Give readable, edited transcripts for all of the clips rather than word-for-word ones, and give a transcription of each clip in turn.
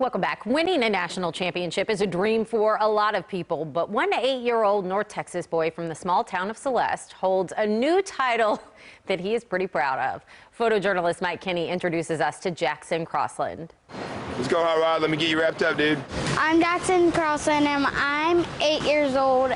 Welcome back. Winning a national championship is a dream for a lot of people, but one 8-year-old North Texas boy from the small town of Celeste holds a new title that he is pretty proud of. Photojournalist Mike Kinney introduces us to Jaxson Crossland. Let's go, Hot Rod. Let me get you wrapped up, dude. I'm Jaxson Crossland, and I'm 8 years old.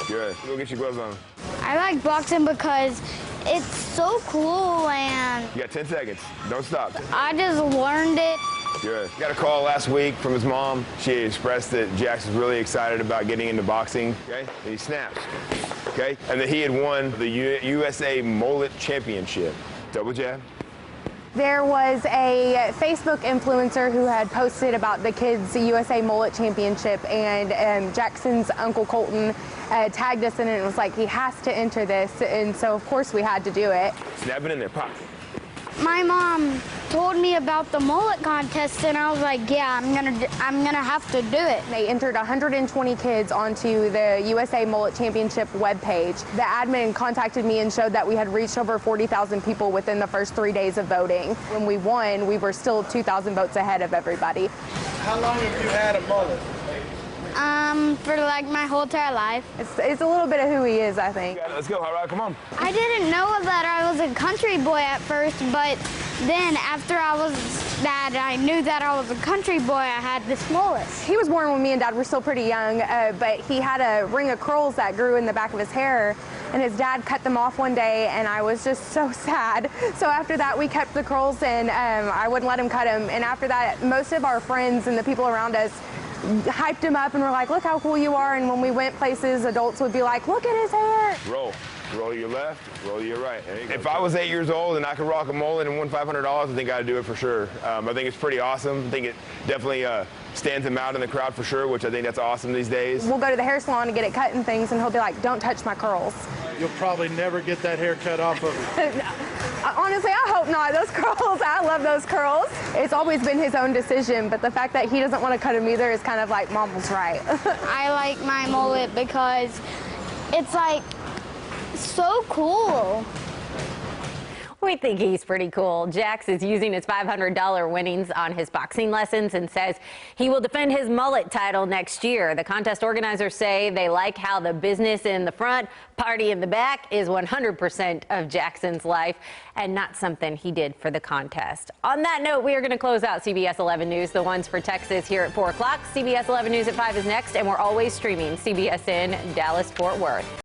Good. Go get your gloves on. I like boxing because it's so cool, and You got 10 seconds. Don't stop. I just learned it. Good. Got a call last week from his mom. She expressed that Jax is really excited about getting into boxing. Okay. And he snaps. Okay. And that he had won the USA Mullet Championship. Double jab. There was a Facebook influencer who had posted about the kids' USA Mullet Championship, and Jackson's Uncle Colton tagged us in it and was like, he has to enter this, and so of course we had to do it. Snap it in there, pop. My mom told me about the mullet contest, and I was like, yeah, I'm gonna have to do it. They entered 120 kids onto the USA Mullet Championship webpage. The admin contacted me and showed that we had reached over 40,000 people within the first 3 days of voting. When we won, we were still 2,000 votes ahead of everybody. How long have you had a mullet? For like my whole entire life. It's a little bit of who he is, I think. Let's go, Hot Rod. Come on. I didn't know that I was a country boy at first, but then after I knew that I was a country boy, I had this mullet. He was born when me and Dad were still pretty young, but he had a ring of curls that grew in the back of his hair, and his dad cut them off one day, and I was just so sad. So after that, we kept the curls, and I wouldn't let him cut them. And after that, most of our friends and the people around us hyped him up and were like, look how cool you are. And when we went places, adults would be like, look at his hair. Roll. Roll your left, roll your right. If I was 8 years old and I could rock a mullet and won $500, I think I'd do it for sure. I think it's pretty awesome. I think it definitely stands him out in the crowd for sure, which I think that's awesome these days. We'll go to the hair salon and get it cut and things, and he'll be like, don't touch my curls. You'll probably never get that hair cut off of it. Honestly, I hope not. Those curls, I love those curls. It's always been his own decision, but the fact that he doesn't want to cut them either is kind of like, Mom was right. I like my mullet because it's like so cool. We think he's pretty cool. Jax is using his $500 winnings on his boxing lessons and says he will defend his mullet title next year. The contest organizers say they like how the business in the front, party in the back is 100% of Jackson's life and not something he did for the contest. On that note, we are going to close out CBS 11 News, the ones for Texas, here at 4 o'clock. CBS 11 News at 5 is next, and we're always streaming CBSN Dallas-Fort Worth.